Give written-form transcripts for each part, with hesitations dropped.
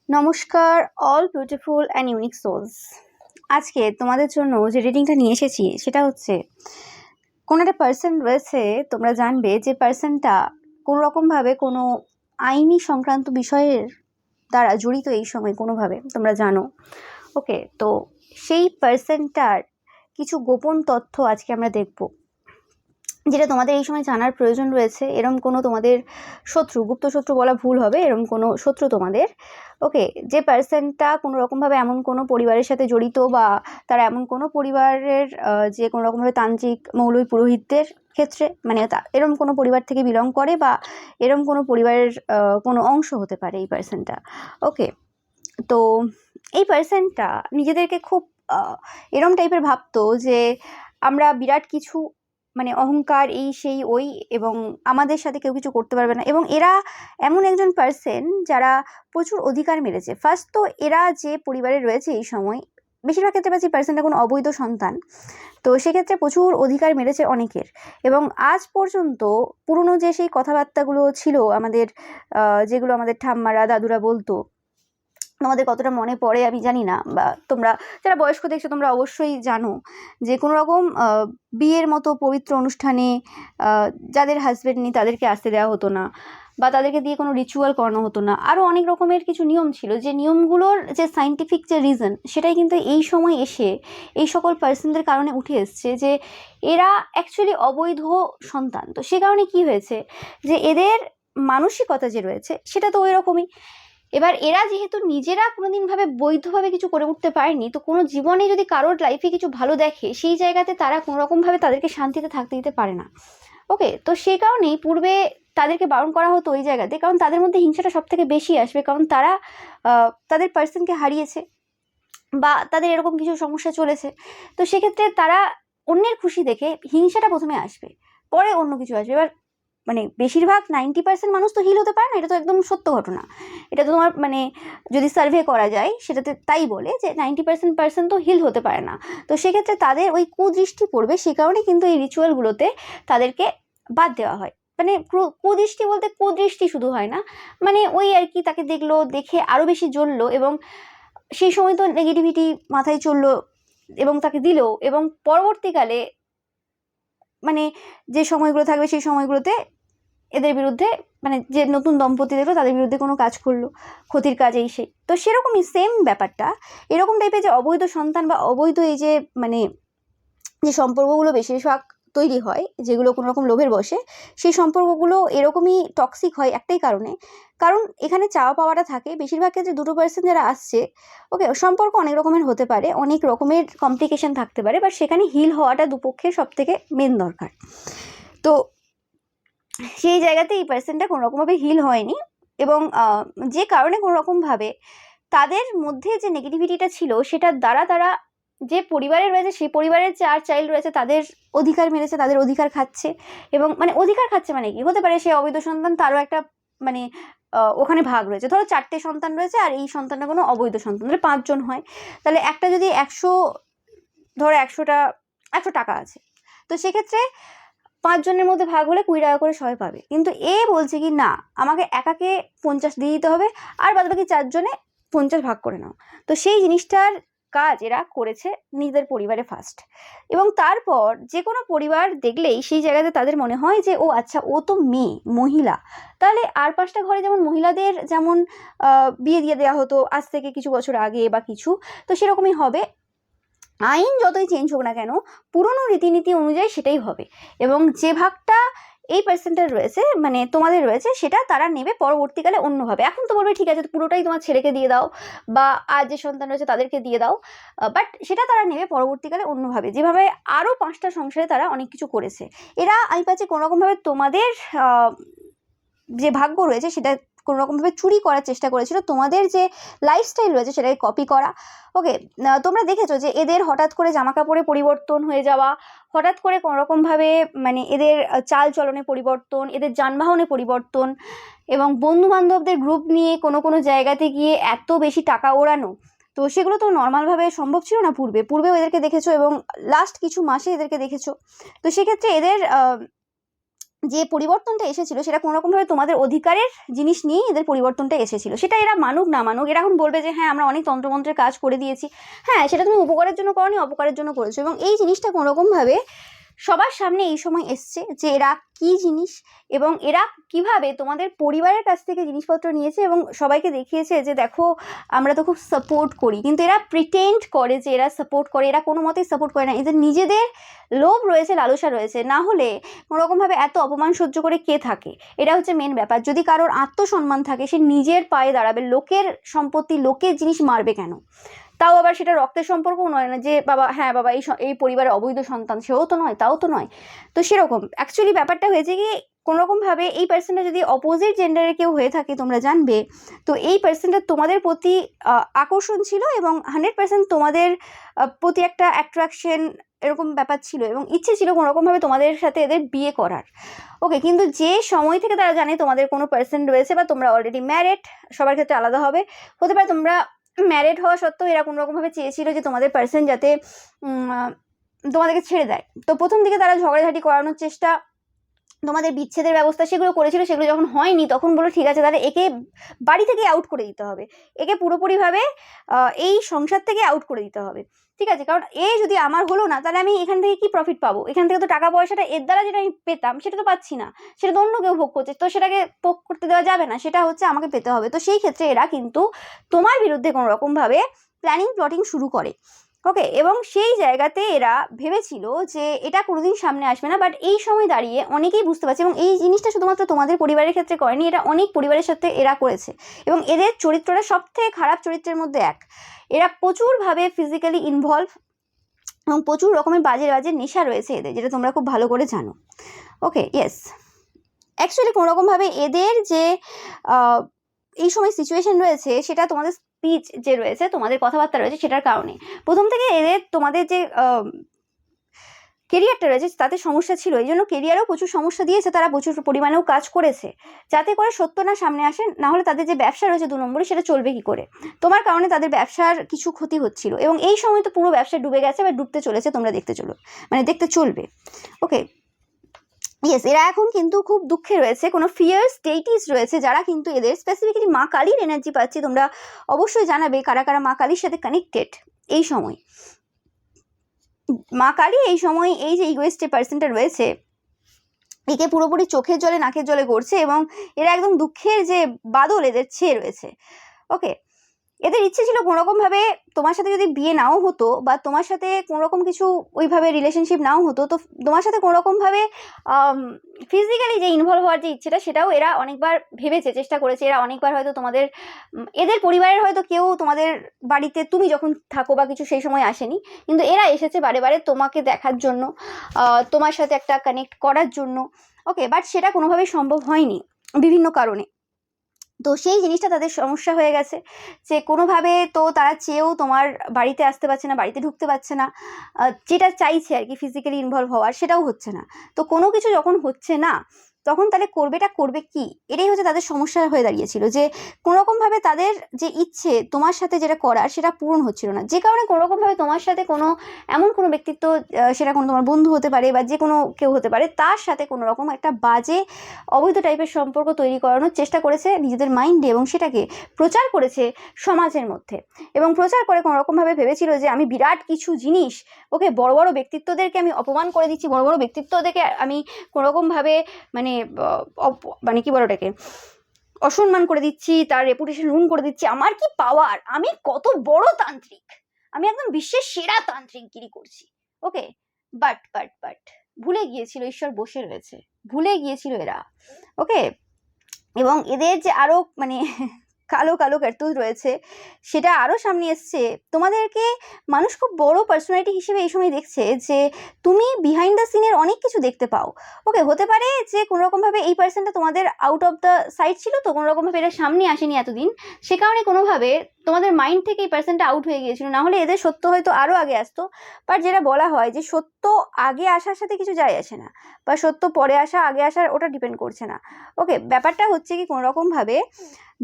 নমস্কার all beautiful and unique souls. আজকে তোমাদের জন্য যে রিডিংটা নিয়ে এসেছি সেটা হচ্ছে কোনো একটা পার্সন রয়েছে, তোমরা জানবে যে পার্সনটা কোনো রকমভাবে কোনো আইনি সংক্রান্ত বিষয়ের দ্বারা জড়িত এই সময় কোনোভাবে, তোমরা জানো। ওকে, তো সেই পার্সনটার কিছু গোপন তথ্য আজকে আমরা দেখব, যেটা তোমাদের এই সময় জানার প্রয়োজন রয়েছে। এরম কোনো তোমাদের শত্রু, গুপ্ত শত্রু বলা ভুল হবে, এরম কোনো শত্রু তোমাদের, ওকে, যে পার্সনটা কোনো রকমভাবে এমন কোনো পরিবারের সাথে জড়িত, বা তারা এমন কোনো পরিবারের যে কোনো রকমভাবে তান্ত্রিক মৌলবী পুরোহিতদের ক্ষেত্রে, মানে এরম কোনো পরিবার থেকে বিলং করে, বা এরম কোনো পরিবারের কোনো অংশ হতে পারে এই পার্সনটা। ওকে, তো এই পার্সনটা নিজেদেরকে খুব এরম টাইপের ভাবতো যে আমরা বিরাট কিছু, মানে অহংকার, এই সেই ওই, এবং আমাদের সাথে কেউ কিছু করতে পারবে না। এবং এরা এমন একজন পার্সন যারা প্রচুর অধিকার মেরেছে। ফার্স্ট তো এরা যে পরিবারে রয়েছে এই সময়, বেশিরভাগ ক্ষেত্রে পাচ্ছি পার্সনটা কোনো অবৈধ সন্তান, তো সেক্ষেত্রে প্রচুর অধিকার মেরেছে অনেকের। এবং আজ পর্যন্ত পুরনো যে সেই কথাবার্তাগুলো ছিল আমাদের, যেগুলো আমাদের ঠাম্মারা দাদুরা বলতো, তোমাদের কতটা মনে পড়ে আমি জানি না, বা তোমরা যারা বয়স্ক দেখছো তোমরা অবশ্যই জানো যে কোনো রকম বিয়ের মতো পবিত্র অনুষ্ঠানে যাদের হাজব্যান্ড নেই তাদেরকে আসতে দেওয়া হতো না, বা তাদেরকে দিয়ে কোনো রিচুয়াল করানো হতো না। আরও অনেক রকমের কিছু নিয়ম ছিল, যে নিয়মগুলোর যে সাইন্টিফিক যে রিজন, সেটাই কিন্তু এই সময় এসে এই সকল পার্সনদের কারণে উঠে এসছে যে এরা অ্যাকচুয়ালি অবৈধ সন্তান। তো সে কারণে কি হয়েছে, যে এদের মানসিকতা যে রয়েছে সেটা তো ওই রকমই। এবার এরা যেহেতু নিজেরা কোনোদিনভাবে বৈধভাবে কিছু করে উঠতে পারেনি, তো কোনো জীবনে যদি কারোর লাইফে কিছু ভালো দেখে, সেই জায়গাতে তারা কোনো রকমভাবে তাদেরকে শান্তিতে থাকতে দিতে পারে না। ওকে, তো সেই কারণেই পূর্বে তাদেরকে বারণ করা হতো ওই জায়গাতে, কারণ তাদের মধ্যে হিংসাটা সব থেকে বেশি আসবে, কারণ তারা তাদের পার্সনকে হারিয়েছে, বা তাদের এরকম কিছু সমস্যা চলেছে। তো সেক্ষেত্রে তারা অন্যের খুশি দেখে হিংসাটা প্রথমে আসবে, পরে অন্য কিছু আসবে। এবার মানে বেশিরভাগ 90% মানুষ তো হিল হতে পারে না, এটা তো একদম সত্য ঘটনা। এটা তো তোমার মানে যদি সার্ভে করা যায় সেটাতে তাই বলে যে 90% তো হিল হতে পারে না। তো সেক্ষেত্রে তাদের ওই কুদৃষ্টি পড়বে, সে কারণে কিন্তু এই রিচুয়ালগুলোতে তাদেরকে বাদ দেওয়া হয়। মানে কুদৃষ্টি বলতে কুদৃষ্টি শুধু হয় না, মানে ওই আর কি, তাকে দেখলো, দেখে আরও বেশি জ্বললো, এবং সেই সময় তো নেগেটিভিটি মাথায় চললো এবং তাকে দিল, এবং পরবর্তীকালে মানে যে সময়গুলো থাকবে সেই সময়গুলোতে এদের বিরুদ্ধে, মানে যে নতুন দম্পতি দেখলো তাদের বিরুদ্ধে কোনো কাজ করলো, ক্ষতির কাজ এই সেই। তো সেরকমই সেম ব্যাপারটা, এরকম টাইপের যে অবৈধ সন্তান বা অবৈধ এই যে মানে যে সম্পর্কগুলো বেশিরভাগ তৈরি হয়, যেগুলো কোনো রকম লোভের বসে, সেই সম্পর্কগুলো এরকমই টক্সিক হয় একটাই কারণে, কারণ এখানে চাওয়া পাওয়াটা থাকে। বেশিরভাগ ক্ষেত্রে দুটো পার্সন যারা আসছে, ওকে, সম্পর্ক অনেক রকমের হতে পারে, অনেক রকমের কমপ্লিকেশন থাকতে পারে, বাট সেখানে হিল হওয়াটা দুপক্ষের সব থেকে মেন দরকার। তো সেই জায়গাতে এই পার্সনটা কোনো রকমভাবে হিল হয়নি, এবং যে কারণে কোনো রকমভাবে তাদের মধ্যে যে নেগেটিভিটিটা ছিল সেটার দ্বারা তারা যে পরিবারে রয়েছে সেই পরিবারের যে আর চাইল্ড রয়েছে তাদের অধিকার মেরেছে, তাদের অধিকার খাচ্ছে। এবং মানে অধিকার খাচ্ছে মানে কি হতে পারে, সে অবৈধ সন্তান, তারও একটা মানে ওখানে ভাগ রয়েছে। ধরো 4টে সন্তান রয়েছে আর এই সন্তানটা কোনো অবৈধ সন্তান, তাহলে 5 জন হয়, তাহলে একটা যদি 100, ধরো 100 টাকা আছে, তো সেক্ষেত্রে 5 জনের মধ্যে ভাগ হলে 20 টাকা করে সবাই পাবে। কিন্তু এ বলছে কি না, আমাকে একাকে 50 দিয়ে দিতে হবে, আর বাদবাকি 4 জনে 50 ভাগ করে নাও। তো সেই জিনিসটার কাজ এরা করেছে নিজেদের পরিবারে ফার্স্ট, এবং তারপর যে কোনো পরিবার দেখলেই সেই জায়গাতে তাদের মনে হয় যে ও আচ্ছা, ও তো মেয়ে, মহিলা, তাহলে আর 5টা ঘরে যেমন মহিলাদের যেমন বিয়ে দিয়ে দেওয়া হতো আজ থেকে কিছু বছর আগে বা কিছু, তো সেরকমই হবে। আইন যতই চেঞ্জ হোক না কেন, পুরনো রীতিনীতি অনুযায়ী সেটাই হবে, এবং যে ভাগটা এই পার্সেন্টের রয়েছে, মানে তোমাদের রয়েছে, সেটা তারা নেবে পরবর্তীকালে অন্যভাবে। এখন তো বলবে ঠিক আছে, পুরোটাই তোমার ছেলেকে দিয়ে দাও, বা আর যে সন্তান রয়েছে তাদেরকে দিয়ে দাও, বাট সেটা তারা নেবে পরবর্তীকালে অন্যভাবে, যেভাবে আরও 5টা সংসারে তারা অনেক কিছু করেছে। এরা আমি পাচ্ছি কোনোরকমভাবে তোমাদের যে ভাগ্য রয়েছে সেটা কোনো রকমভাবে চুরি করার চেষ্টা করেছিল, তোমাদের যে লাইফস্টাইল রয়েছে সেটাকে কপি করা। ওকে, তোমরা দেখেছো যে এদের হঠাৎ করে জামা কাপড়ে পরিবর্তন হয়ে যাওয়া, হঠাৎ করে কোনোরকমভাবে মানে এদের চাল চলনে পরিবর্তন, এদের যানবাহনে পরিবর্তন, এবং বন্ধু বান্ধবদের গ্রুপ নিয়ে কোনো কোনো জায়গাতে গিয়ে এত বেশি টাকা ওড়ানো, তো সেগুলো তো নর্মালভাবে সম্ভব ছিল না পূর্বেও এদেরকে দেখেছো, এবং লাস্ট কিছু মাসে এদেরকে দেখেছো। তো সেক্ষেত্রে এদের যে পরিবর্তনটা এসেছিল সেটা কোনো রকমভাবে তোমাদের অধিকারের জিনিস নিয়েই এদের পরিবর্তনটা এসেছিল। সেটা এরা মানুক না মানুক, এরা এখন বলবে যে হ্যাঁ আমরা অনেক তন্ত্রমন্ত্রের কাজ করে দিয়েছি। হ্যাঁ, সেটা তুমি উপকারের জন্য করোনি, অপকারের জন্য করেছো। এবং এই জিনিসটা কোনো রকমভাবে সবার সামনে এই সময় এসছে যে এরা কি জিনিস এবং এরা কিভাবে তোমাদের পরিবারের কাছ থেকে জিনিসপত্র নিয়েছে এবং সবাইকে দেখিয়েছে যে দেখো আমরা তো খুব সাপোর্ট করি, কিন্তু এরা প্রিটেন্ড করে যে এরা সাপোর্ট করে। এরা কোনো মতেই সাপোর্ট করে না, এদের নিজেদের লোভ রয়েছে, লালসা রয়েছে। না হলে কোনোরকমভাবে এত অপমান সহ্য করে কে থাকে? এটা হচ্ছে মেন ব্যাপার। যদি কারোর আত্মসম্মান থাকে সে নিজের পায়ে দাঁড়াবে, লোকের সম্পত্তি লোকের জিনিস মারবে কেন? তাও আবার সেটা রক্তের সম্পর্কও নয় না যে বাবা হ্যাঁ বাবা এই পরিবারের অবৈধ সন্তান, সেও তো নয়, তাও তো নয়। তো সেরকম অ্যাকচুয়ালি ব্যাপারটা হয়েছে কি কোনোরকমভাবে এই পার্সনটা যদি অপোজিট জেন্ডারের কেউ হয়ে থাকে তোমরা জানবে, তো এই পার্সনটা তোমাদের প্রতি আকর্ষণ ছিল এবং 100% তোমাদের প্রতি একটা অ্যাট্রাকশন এরকম ব্যাপার ছিল এবং ইচ্ছে ছিল কোনোরকমভাবে তোমাদের সাথে এদের বিয়ে করার। ওকে, কিন্তু যে সময় থেকে তারা জানে তোমাদের কোনো পার্সন রয়েছে বা তোমরা অলরেডি ম্যারিড, সবার ক্ষেত্রে আলাদা হবে, হতে পারে তোমরা ম্যারিড হওয়া সত্ত্বেও এরা কোনোরকমভাবে চেয়েছিল যে তোমাদের পার্সন যাতে তোমাদেরকে ছেড়ে দেয়। তো প্রথম দিকে তারা ঝগড়াঝাটি করানোর চেষ্টা, তোমাদের বিচ্ছেদের ব্যবস্থা সেগুলো করেছিল। সেগুলো যখন হয়নি তখন বলো ঠিক আছে তাহলে একে বাড়ি থেকে আউট করে দিতে হবে, একে পুরোপুরিভাবে এই সংসার থেকে আউট করে দিতে হবে। ঠিক আছে, কারণ এ যদি আমার হলো না তাহলে আমি এখান থেকে কি প্রফিট পাবো? এখান থেকে তো টাকা পয়সাটা এর দ্বারা যেটা আমি পেতাম সেটা তো পাচ্ছি না, সেটা তো অন্য কেউ ভোগ করছে, তো সেটাকে ভোগ করতে দেওয়া যাবে না, সেটা হচ্ছে আমাকে পেতে হবে। তো সেই ক্ষেত্রে এরা কিন্তু তোমার বিরুদ্ধে কোনো রকমভাবে প্ল্যাটিং শুরু করে। ওকে, এবং সেই জায়গাতে এরা ভেবেছিল যে এটা কোনোদিন সামনে আসবে না, বাট এই সময় দাঁড়িয়ে অনেকেই বুঝতে পারছে। এবং এই জিনিসটা শুধুমাত্র তোমাদের পরিবারের ক্ষেত্রে করেনি, এটা অনেক পরিবারের সাথে এরা করেছে। এবং এদের চরিত্রটা সব থেকে খারাপ চরিত্রের মধ্যে এক। এরা প্রচুরভাবে ফিজিক্যালি ইনভলভ এবং প্রচুর রকমের বাজে বাজে নেশা রয়েছে এদের, যেটা তোমরা খুব ভালো করে জানো। ওকে, ইয়েস, অ্যাকচুয়ালি কোনোরকমভাবে এদের যে এই সময় সিচুয়েশন রয়েছে সেটা তোমাদের স্পিচ যে রয়েছে, তোমাদের কথাবার্তা রয়েছে সেটার কারণে। প্রথম থেকে এদের তোমাদের যে কেরিয়ারটা রয়েছে তাতে সমস্যা ছিল, এই জন্য কেরিয়ারেও প্রচুর সমস্যা দিয়েছে, তারা প্রচুর পরিমাণেও কাজ করেছে যাতে করে সত্য না সামনে আসে। না হলে তাদের যে ব্যবসা রয়েছে 2 নম্বরে সেটা চলবে কি করে? তোমার কারণে তাদের ব্যবসার কিছু ক্ষতি হচ্ছিল এবং এই সময় তো পুরো ব্যবসা ডুবে গেছে বা ডুবতে চলেছে, তোমরা দেখতে চলবে। ওকে, ইয়েস, এরা এখন কিন্তু খুব দুঃখে রয়েছে, কোনো ফিয়ার্স ডেইটিস রয়েছে যারা কিন্তু এদের স্পেসিফিক্যালি মা কালীর এনার্জি পাচ্ছে। তোমরা অবশ্যই জানাবে কারা কারা মা কালীর সাথে কানেক্টেড এই সময়। মা কালী এই সময় এই যে ইগোয়েস্ট পার্সনটা রয়েছে একে পুরোপুরি চোখের জলে নাকের জলে গড়ছে এবং এরা একদম দুঃখের যে বাদল এদের ছেয়ে রয়েছে। ওকে, এদের ইচ্ছে ছিল কোনোরকমভাবে তোমার সাথে যদি বিয়ে নাও হতো বা তোমার সাথে কোনোরকম কিছু ওইভাবে রিলেশনশিপ নাও হতো, তো তোমার সাথে কোনোরকমভাবে ফিজিক্যালি যে ইনভলভ হওয়ার যে ইচ্ছেটা সেটাও এরা অনেকবার ভেবেছে, চেষ্টা করেছে। এরা অনেকবার হয়তো তোমাদের এদের পরিবারের হয়তো কেউ তোমাদের বাড়িতে তুমি যখন থাকো বা কিছু সেই সময় আসেনি, কিন্তু এরা এসেছে বারে বারে তোমাকে দেখার জন্য, তোমার সাথে একটা কানেক্ট করার জন্য। ওকে, বাট সেটা কোনোভাবেই সম্ভব হয়নি বিভিন্ন কারণে। তো সেই জিনিসটা তাদের সমস্যা হয়ে গেছে যে কোনোভাবে তো তারা চেয়েও তোমার বাড়িতে আসতে পারছে না, বাড়িতে ঢুকতে পারছে না, যেটা চাইছে আর কি ফিজিক্যালি ইনভলভ হওয়ার সেটাও হচ্ছে না। তো কোনো কিছু যখন হচ্ছে না তখন তাহলে করবে কি? এটাই হচ্ছে তাদের সমস্যা হয়ে দাঁড়িয়েছিল যে কোনোরকমভাবে তাদের যে ইচ্ছে তোমার সাথে যেটা করার সেটা পূরণ হচ্ছিল না, যে কারণে কোনোরকমভাবে তোমার সাথে কোনো এমন কোনো ব্যক্তিত্ব, সেটা কোনো তোমার বন্ধু হতে পারে বা যে কোনো কেউ হতে পারে, তার সাথে কোনো রকম একটা বাজে অবৈধ টাইপের সম্পর্ক তৈরি করানোর চেষ্টা করেছে নিজেদের মাইন্ডে এবং সেটাকে প্রচার করেছে সমাজের মধ্যে। এবং প্রচার করে কোনোরকমভাবে ভেবেছিল যে আমি বিরাট কিছু জিনিস, ওকে, বড় বড় ব্যক্তিত্বদেরকে আমি অপমান করে দিচ্ছি, বড় বড় ব্যক্তিত্বদেরকে আমি কোনোরকমভাবে মানে কি বলো ওটাকে অসম্মান করে দিচ্ছি, তার রেপুটেশন রুইন করে দিচ্ছি। আমার কি পাওয়ার, আমি কত বড় তান্ত্রিক, আমি একদম বিশ্বের সেরা তান্ত্রিকগিরি করছি। ওকে, বাট ভুলে গিয়েছিল ঈশ্বর বসে রয়েছে, ভুলে গিয়েছিল এরা। ওকে, এবং এদের যে আরো মানে কালো কালো কার্তুজ রয়েছে সেটা আরো সামনে এসছে। তোমাদেরকে মানুষ খুব বড় পার্সোনালিটি হিসেবে এই সময় দেখছে যে তুমি বিহাইন্ড দ্য সিনের অনেক কিছু দেখতে পাও। ওকে, হতে পারে যে কোনোরকমভাবে এই পার্সনটা তোমাদের আউট অফ দ্য সাইট ছিল, তো কোনোরকমভাবে এটা সামনে আসেনি এতদিন, সে কারণে কোনোভাবে তোমাদের মাইন্ড থেকে এই পার্সনটা আউট হয়ে গিয়েছিল। না হলে এদের সত্য হয়তো আরও আগে আসতো। বাট যেটা বলা হয় যে সত্য আগে আসার সাথে কিছু যায় আসে না, বা সত্য পরে আসা আগে আসার ওটা ডিপেন্ড করছে না। ওকে, ব্যাপারটা হচ্ছে কি কোনোরকমভাবে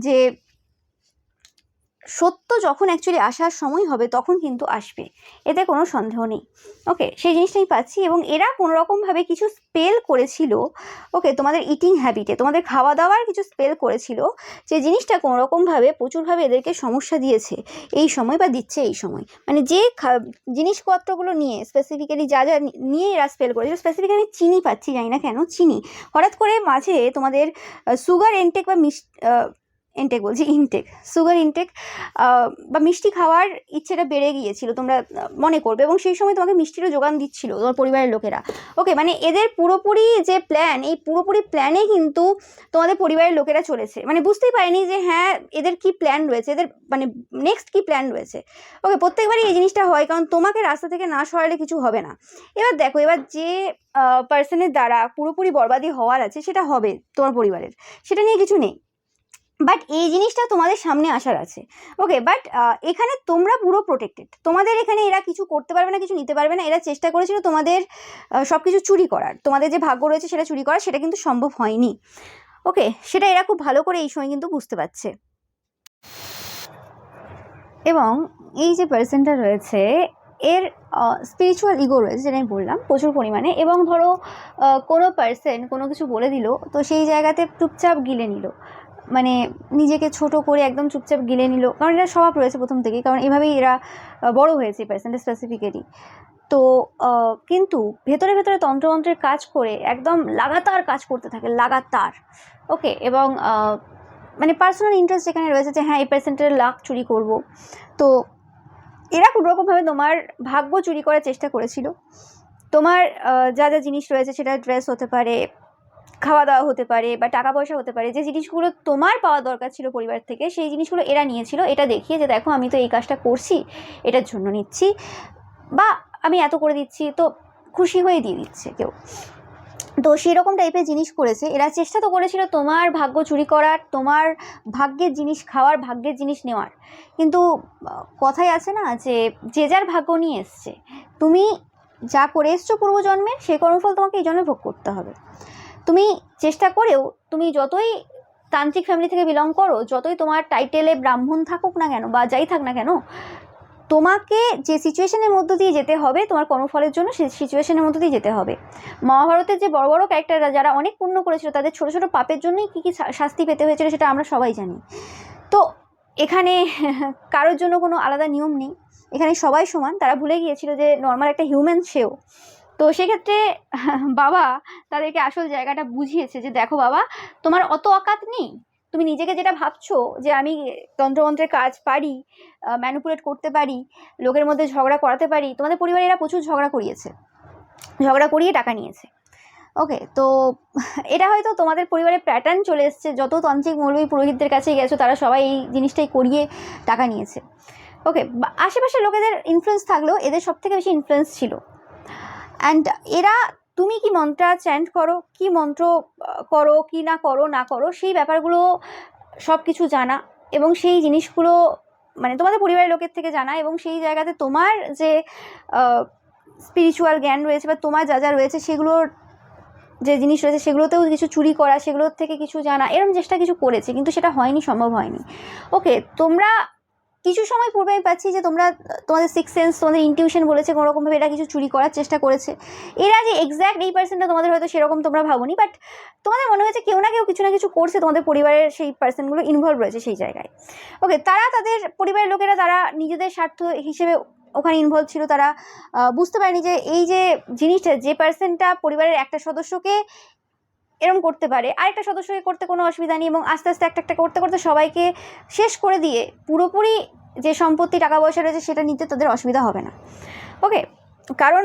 যে সত্য যখন অ্যাকচুয়ালি আসার সময় হবে তখন কিন্তু আসবে, এতে কোনো সন্দেহ নেই। ওকে, সেই জিনিসটাই পাচ্ছি। এবং এরা কোনোরকমভাবে কিছু স্পেল করেছিল, ওকে, তোমাদের ইটিং হ্যাবিটে, তোমাদের খাওয়া দাওয়ার কিছু স্পেল করেছিল, যে জিনিসটা কোনোরকমভাবে প্রচুরভাবে এদেরকে সমস্যা দিয়েছে এই সময়, বা দিচ্ছে এই সময়। মানে যে জিনিসপত্রগুলো নিয়ে স্পেসিফিক্যালি যা যা নিয়ে এরা স্পেল করেছিল, স্পেসিফিক্যালি আমি চিনি পাচ্ছি, জানি না কেন চিনি। হঠাৎ করে মাঝে তোমাদের সুগার ইনটেক বা সুগার ইনটেক বা মিষ্টি খাওয়ার ইচ্ছেটা বেড়ে গিয়েছিল, তোমরা মনে করবে, এবং সেই সময় তোমাকে মিষ্টিরও যোগান দিচ্ছিল তোমার পরিবারের লোকেরা। ওকে, মানে এদের পুরোপুরি যে প্ল্যান, এই পুরোপুরি প্ল্যানে কিন্তু তোমাদের পরিবারের লোকেরা চলেছে। মানে বুঝতেই পারেনি যে হ্যাঁ এদের কি প্ল্যান রয়েছে, এদের মানে নেক্সট কি প্ল্যান রয়েছে। ওকে, প্রত্যেকবারই এই জিনিসটা হয়, কারণ তোমাকে রাস্তা থেকে না সরালে কিছু হবে না। এবার দেখো, এবার যে পার্সনের দ্বারা পুরোপুরি বরবাদি হওয়ার আছে সেটা হবে তোমার পরিবারের, সেটা নিয়ে কিছু নেই। বাট এই জিনিসটা তোমাদের সামনে আসার আছে। ওকে, বাট এখানে তোমরা পুরো প্রোটেক্টেড, তোমাদের এখানে এরা কিছু করতে পারবে না, কিছু নিতে পারবে না। এরা চেষ্টা করেছিল তোমাদের সব কিছু চুরি করার, তোমাদের যে ভাগ্য রয়েছে সেটা চুরি করার, সেটা কিন্তু সম্ভব হয়নি। ওকে, সেটা এরা খুব ভালো করে এই সময় কিন্তু বুঝতে পারছে। এবং এই যে পার্সনটা রয়েছে এর স্পিরিচুয়াল ইগো রয়েছে, যেটা আমি বললাম প্রচুর পরিমাণে। এবং ধরো কোনো পার্সন কোনো কিছু বলে দিল, তো সেই জায়গাতে চুপচাপ গিলে নিল, মানে নিজেকে ছোট করে একদম চুপচাপ গিলে নিল, কারণ এটা স্বভাব রয়েছে প্রথম থেকেই, কারণ এভাবেই এরা বড় হয়েছে এই পার্সনটা স্পেসিফিক্যালি। তো কিন্তু ভেতরে ভেতরে তন্ত্রের কাজ করে একদম লাগাতার কাজ করতে থাকে, লাগাতার। ওকে, এবং মানে পার্সোনাল ইন্টারেস্ট যেখানে রয়েছে, যে হ্যাঁ এই পার্সেন্টের লাখ চুরি করব, তো এরা কোনোরকমভাবে তোমার ভাগ্য চুরি করার চেষ্টা করেছিল। তোমার যা যা জিনিস রয়েছে, সেটা ড্রেস হতে পারে, খাওয়া দাওয়া হতে পারে, বা টাকা পয়সা হতে পারে, যে জিনিসগুলো তোমার পাওয়া দরকার ছিল পরিবার থেকে, সেই জিনিসগুলো এরা নিয়েছিল, এটা দেখিয়ে যে দেখো আমি তো এই কাজটা করছি, এটার জন্য নিচ্ছি, বা আমি এত করে দিচ্ছি, তো খুশি হয়ে দিয়ে দিচ্ছে কেউ। তো সেরকম টাইপের জিনিস করেছে এরা। চেষ্টা তো করেছিল তোমার ভাগ্য চুরি করার, তোমার ভাগ্যের জিনিস খাওয়ার, ভাগ্যের জিনিস নেওয়ার। কিন্তু কথাই আছে না, যে যে যার ভাগ্য নিয়ে এসছে, তুমি যা করে এসছো পূর্বজন্মে, সেই কর্মফল তোমাকে এই জন্মে ভোগ করতে হবে। তুমি চেষ্টা করেও, তুমি যতই তান্ত্রিক ফ্যামিলি থেকে বিলং করো, যতই তোমার টাইটেলে ব্রাহ্মণ থাকুক না কেন, বা যাই থাক না কেন, তোমাকে যে সিচুয়েশনের মধ্য দিয়ে যেতে হবে তোমার কর্মফলের জন্য, সেই সিচুয়েশনের মধ্য দিয়ে যেতে হবে। মহাভারতের যে বড় বড় ক্যারেক্টাররা যারা অনেক পুণ্য করেছিল, তাদের ছোট ছোট পাপের জন্যই কী কী শাস্তি পেতে হয়েছিল, সেটা আমরা সবাই জানি। তো এখানে কারোর জন্য কোনো আলাদা নিয়ম নেই, এখানে সবাই সমান। তারা ভুলে গিয়েছিল যে নর্মাল একটা হিউম্যান সেও। তো সেক্ষেত্রে বাবা তাদেরকে আসল জায়গাটা বুঝিয়েছে, যে দেখো বাবা, তোমার অত অকাত নেই। তুমি নিজেকে যেটা ভাবছো যে আমি তন্ত্রমন্ত্রের কাজ পারি, ম্যানিপুলেট করতে পারি, লোকের মধ্যে ঝগড়া করাতে পারি, তোমাদের পরিবারে এরা প্রচুর ঝগড়া করিয়েছে, ঝগড়া করিয়ে টাকা নিয়েছে। ওকে, তো এটা হয়তো তোমাদের পরিবারে প্যাটার্ন চলে এসছে, যত তান্ত্রিক মৌলবী পুরোহিতদের কাছে গেছো তারা সবাই এই জিনিসটাই করিয়ে টাকা নিয়েছে। ওকে, আশেপাশের লোকেদের ইনফ্লুয়েন্স থাকলেও এদের সব থেকে বেশি ইনফ্লুয়েন্স ছিল। অ্যান্ড এরা, তুমি কি মন্ত্র চ্যান্ট করো, কি মন্ত্র করো, কি না করো না করো, সেই ব্যাপারগুলো সব কিছু জানা, এবং সেই জিনিসগুলো মানে তোমাদের পরিবারের লোকের থেকে জানা, এবং সেই জায়গাতে তোমার যে স্পিরিচুয়াল জ্ঞান রয়েছে, বা তোমার যা যা রয়েছে, সেগুলোর যে জিনিস রয়েছে সেগুলোতেও কিছু চুরি করা, সেগুলোর থেকে কিছু জানা, এরকম চেষ্টা কিছু করেছে, কিন্তু সেটা হয়নি, সম্ভব হয়নি। ওকে, তোমরা কিছু সময় পূর্বে আমি পাচ্ছি যে তোমাদের সিক্স সেন্স, তোমাদের ইনটিউশন বলেছে কোনোরকমভাবে এরা কিছু চুরি করার চেষ্টা করেছে। এরা যে এক্স্যাক্ট এই পার্সনটা তোমাদের হয়তো সেরকম তোমরা ভাবোনি, বাট তোমাদের মনে হয়েছে কেউ না কেউ কিছু না কিছু করছে, তোমাদের পরিবারের সেই পার্সনগুলো ইনভলভ রয়েছে সেই জায়গায়। ওকে, তারা তাদের পরিবারের লোকেরা তারা নিজেদের স্বার্থ হিসেবে ওখানে ইনভলভ ছিল। তারা বুঝতে পারেনি যে এই যে জিনিসটা, যে পার্সনটা পরিবারের একটা সদস্যকে এরম করতে পারে, আরেকটা সদস্যকে করতে কোনো অসুবিধা নেই, এবং আস্তে আস্তে একটা একটা করতে করতে সবাইকে শেষ করে দিয়ে পুরোপুরি যে সম্পত্তি টাকা পয়সা রয়েছে সেটা নিতে তাদের অসুবিধা হবে না। ওকে, কারণ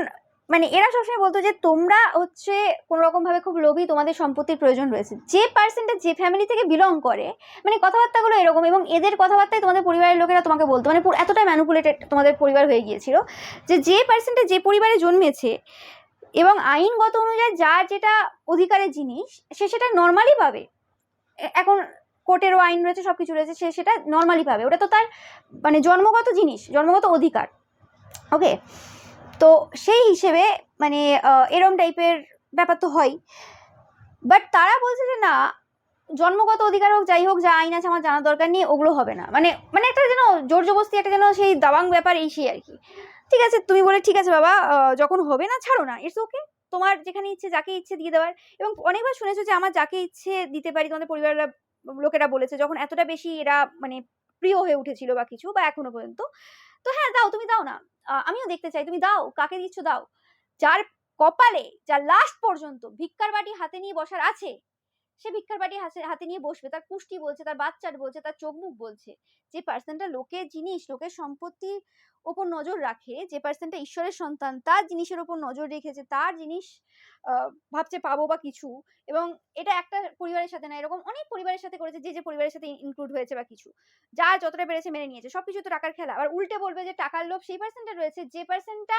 মানে এরা সবসময় বলতো যে তোমরা হচ্ছে কোনোরকমভাবে খুব লোভী, তোমাদের সম্পত্তির প্রয়োজন রয়েছে। যে পার্সনটা যে ফ্যামিলি থেকে বিলং করে, মানে কথাবার্তাগুলো এরকম, এবং এদের কথাবার্তায় তোমাদের পরিবারের লোকেরা তোমাকে বলতো, মানে এতটাই ম্যানিপুলেটেড তোমাদের পরিবার হয়ে গিয়েছিল, যে যে পার্সনটা যে পরিবারে জন্মেছে এবং আইনগত অনুযায়ী যার যেটা অধিকারের জিনিস, সে সেটা নর্মালি পাবে। এখন কোর্টেরও আইন রয়েছে, সব কিছু রয়েছে, সে সেটা নর্মালি পাবে, ওটা তো তার মানে জন্মগত জিনিস, জন্মগত অধিকার। ওকে, তো সেই হিসেবে মানে এরম টাইপের ব্যাপার তো হয়। বাট তারা বলছে যে না, জন্মগত অধিকার হোক যাই হোক, যা আইন আছে আমার জানার দরকার নেই, ওগুলো হবে না। মানে মানে একটা যেন জোর জবস্তি, একটা যেন সেই দাবাং ব্যাপার, এই সেই আর কি। ঠিক আছে, তুমি বলে ঠিক আছে বাবা, যখন হবে না ছাড়ো না, ইটস ওকে, তোমার যেখানে ইচ্ছে যাকে ইচ্ছে দিয়ে দেওয়ার। এবং অনেকবার শুনেছো যে আমার যাকে ইচ্ছে দিতে পারি, তোমাদের পরিবারের লোকেরা বলেছে যখন এতটা বেশি এরা মানে প্রিয় হয়ে উঠেছিল বা কিছু, বা এখনো পর্যন্ত। তো হ্যাঁ দাও, তুমি দাও না, আমিও দেখতে চাই তুমি দাও, কাকে দিচ্ছ দাও। যার কপালে, যার লাস্ট পর্যন্ত ভিক্ষার বাটি হাতে নিয়ে বসার আছে, সে ভিক্ষার বাটি হাতে নিয়ে বসবে। তার কুষ্টি বলছে, তার বাচ্চার বলছে, তার চোখ মুখ বলছে। যে পার্সনটা লোকের জিনিস, লোকের সম্পত্তির ওপর নজর রাখে, যে পার্সনটা ঈশ্বরের সন্তান, তার জিনিসের ওপর নজর রেখেছে, তার জিনিস ভাবছে পাবো বা কিছু। এবং এটা একটা পরিবারের সাথে না, এরকম অনেক পরিবারের সাথে করেছে, যে যে পরিবারের সাথে ইনক্লুড হয়েছে বা কিছু, যা যতটা পেরেছে মেনে নিয়েছে। সবকিছু তো টাকার খেলা। আবার উল্টে বলবে যে টাকার লোভ সেই পার্সনটা রয়েছে, যে পার্সনটা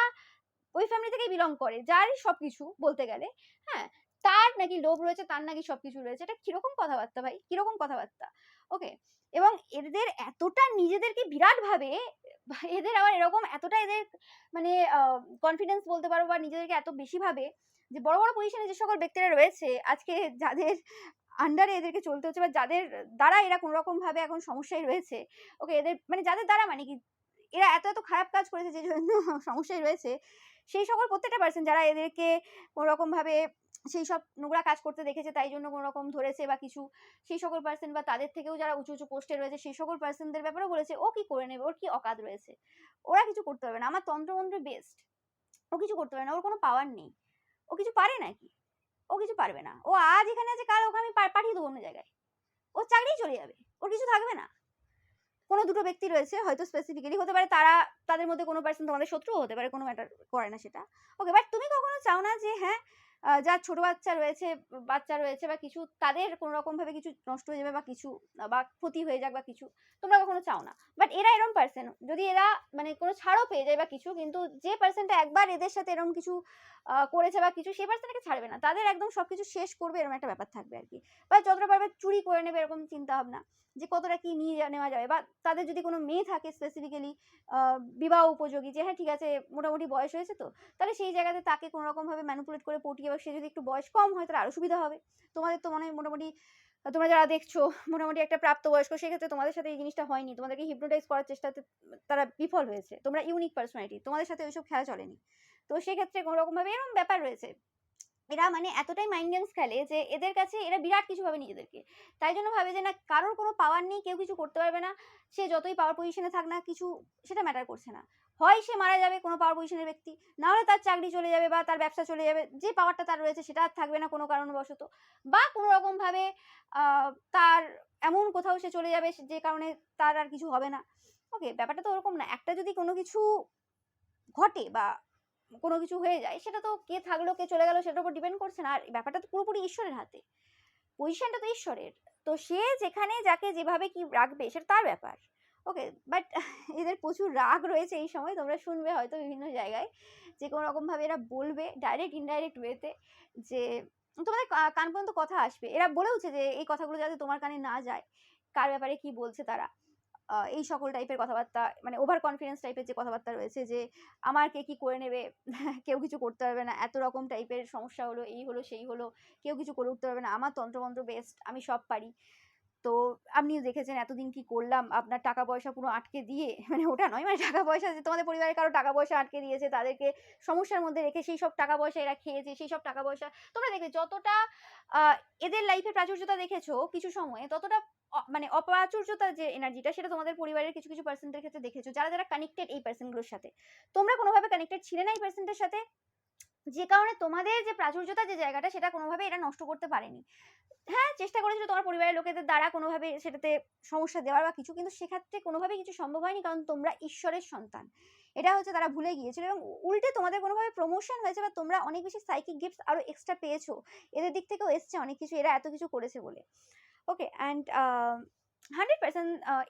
ওই ফ্যামিলি থেকেই বিলং করে, যার সবকিছু বলতে গেলে, হ্যাঁ, তার নাকি লোভ রয়েছে, তার নাকি সবকিছু রয়েছে। এটা কিরকম কথাবার্তা ভাই, কিরকম কথাবার্তা। ওকে। এবং এদের এতটা নিজেদেরকে বিরাট ভাবে, এদের আবার এরকম এতটা এদের মানে কনফিডেন্স বলতে পারো, বা নিজেদেরকে এত বেশি ভাবে, যে বড় বড় পজিশনে যে সকল ব্যক্তিরা রয়েছে আজকে, যাদের আন্ডারে এদেরকে চলতে হচ্ছে, বা যাদের দ্বারা এরা কোনো রকম ভাবে এখন সমস্যায় রয়েছে, ওকে, এদের মানে যাদের দ্বারা মানে কি এরা এত এত খারাপ কাজ করেছে যে জন্য সমস্যায় রয়েছে, সেই সকল প্রত্যেকটা পার্সন যারা এদেরকে কোনো রকম ভাবে সেই সব নোংরা কাজ করতে দেখেছে, তাই জন্য কোনো রকম ধরেছে বা কিছু, সেই সকল পার্সন বা তাদের থেকেও যারা উঁচু উঁচু পোস্টে রয়েছে, সেই সকল পার্সনদের ব্যাপারেও বলেছে ও কি করে নেবে, ওর কি অকাত রয়েছে, ওরা কিছু করতে পারবে না, আমার তন্ত্রমন্ত্র বেস্ট, ও কিছু করতে পারে না, ওর কোনো পাওয়ার নেই, ও কিছু পারে নাকি, ও কিছু পারবে না, ও আজ এখানে আছে, কাল ওকে আমি পাঠিয়ে দেবো অন্য জায়গায়, ও চাকরি চলে যাবে, ওর কিছু থাকবে না। কোনো দুটো ব্যক্তি রয়েছে, হয়তো স্পেসিফিক্যালি হতে পারে তারা, তাদের মধ্যে কোনো পার্সন তোমাদের শত্রুও হতে পারে, কোনো ম্যাটার করে না সেটা। ওকে, বাট তুমি কখনো চাও না যে হ্যাঁ, যার ছোট বাচ্চা রয়েছে বা কিছু, তাদের কোনো রকম ভাবে কিছু নষ্ট হয়ে যাবে বা কিছু, বা ক্ষতি হয়ে যাক বা কিছু, তোমরা কখনো চাও না। বাট এরা এরকম পার্সন, যদি এরা মানে কোনো ছাড়ও পেয়ে যায় বা কিছু, কিন্তু যে পার্সনটা একবার এদের সাথে এরকম কিছু করেছে বা কিছু, সেই পার্সনটাকে ছাড়বে না, তাদের একদম সবকিছু শেষ করবে, এরকম একটা ব্যাপার থাকবে আর কি। বা যতটা পারবে চুরি করে নেবে, এরকম চিন্তা ভাবনা, যে কতটা কি নিয়ে নেওয়া যাবে। বা তাদের যদি কোনো মেয়ে থাকে স্পেসিফিক্যালি বিবাহ উপযোগী, যে হ্যাঁ ঠিক আছে মোটামুটি বয়স হয়েছে, তো তাহলে সেই জায়গাতে তাকে কোনো রকম ভাবে ম্যানিপুলেট করে পটিয়ে, বা সে যদি একটু বয়স কম হয় তাহলে আরো সুবিধা হবে। তোমাদের তো মনে হয় মোটামুটি, তোমরা যারা দেখছো মোটামুটি একটা প্রাপ্তবয়স্ক, সেক্ষেত্রে তোমাদের সাথে এই জিনিসটা হয়নি, তোমাদেরকে হিপনোটাইজ করার চেষ্টাতে তারা বিফল হয়েছে, তোমরা ইউনিক পার্সোনালিটি, তোমাদের সাথে ওইসব খেলা চলেনি। তো সেক্ষেত্রে কোনো রকম ভাবে এরকম ব্যাপার রয়েছে। এরা মানে এতটাই মাইন্ড গেমস খেলে যে এদের কাছে এরা বিরাট কিছু ভাবে নিজেদেরকে, তাই জন্য ভাবে যে না, কারোর কোনো পাওয়ার নেই, কেউ কিছু করতে পারবে না, সে যতই পাওয়ার পজিশনে থাক না কিছু, সেটা ম্যাটার করছে না। হয় সে মারা যাবে কোনো পাওয়ার পজিশনের ব্যক্তি, না হলে তার চাকরি চলে যাবে বা তার ব্যবসা চলে যাবে, যে পাওয়ারটা তার রয়েছে সেটা আর থাকবে না কোনো কারণবশত, বা কোনো রকম ভাবে তার এমন কোথাও সে চলে যাবে যে কারণে তার আর কিছু হবে না। ওকে, ব্যাপারটা তো ওরকম না। একটা যদি কোনো কিছু ঘটে বা কোনো কিছু হয়ে যায়, সেটা তো কে থাকলো কে চলে গেল সেটার উপর ডিপেন্ড করছে না, আর ব্যাপারটা তো পুরোপুরি ঈশ্বরের হাতে, পজিশনটা তো ঈশ্বরের। তো সে যেখানে যাকে যেভাবে কি রাখবে সেটা তার ব্যাপার। ওকে, বাট এদের প্রচুর রাগ রয়েছে এই সময়, তোমরা শুনবে হয়তো বিভিন্ন জায়গায় যে কোনো রকম ভাবে এরা বলবে ডাইরেক্ট ইনডাইরেক্ট ওয়েতে, যে তোমাদের কান পর্যন্ত কথা আসবে, এরা বলেওছে যে এই কথাগুলো যাতে তোমার কানে না যায়, কার ব্যাপারে কি বলছে তারা, এই সকল টাইপের কথাবার্তা, মানে ওভার কনফিডেন্স টাইপের যে কথাবার্তা রয়েছে, যে আমার কে কি করে নেবে, কেউ কিছু করতে পারবে না, এত রকম টাইপের সমস্যা হলো, এই হলো সেই হলো, কেউ কিছু করে উঠতে পারবে না, আমার তন্ত্রমন্ত্র বেস্ট, আমি সব পারি। তো আপনিও দেখেছেন এতদিন কি করলাম, আপনার টাকা পয়সা পুরো আটকে দিয়ে, মানে ওটা নয়, মানে টাকা পয়সা যে তোমাদের পরিবারের কারো টাকা পয়সা আটকে দিয়েছে, তাদেরকে সমস্যার মধ্যে রেখে সেই সব টাকা পয়সা এরা খেয়েছে, সেই সব টাকা পয়সা তোমরা দেখবে যতটা এদের লাইফে প্রাচুর্যতা দেখেছো কিছু সময়ে, ততটা মানে অপ্রাচুর্যতার যে এনার্জিটা, সেটা তোমাদের পরিবারের কিছু কিছু পার্সনদের ক্ষেত্রে দেখেছো, যারা যারা কানেক্টেড এই পার্সনগুলোর সাথে। তোমরা কোনোভাবে কানেক্টেড ছিলে না এই পার্সনদের সাথে, যে কারণে তোমাদের যে প্রাচুর্যতার যে জায়গাটা, সেটা কোনোভাবে এরা নষ্ট করতে পারেনি। হ্যাঁ, চেষ্টা করেছিল তোমার পরিবারের লোকেদের দ্বারা কোনোভাবে সেটাতে সমস্যা দেওয়ার বা কিছু, কিন্তু সেক্ষেত্রে কোনোভাবেই কিছু সম্ভব হয়নি, কারণ তোমরা ঈশ্বরের সন্তান। এটা হচ্ছে তারা ভুলে গিয়েছিল, এবং উল্টে তোমাদের কোনোভাবে প্রমোশন হয়েছে, বা তোমরা অনেক বেশি সাইকিক গিফটস আরো এক্সট্রা পেয়েছো, এদের দিক থেকেও এসছে অনেক কিছু, এরা এত কিছু করেছে বলে। ওকে, অ্যান্ড 100%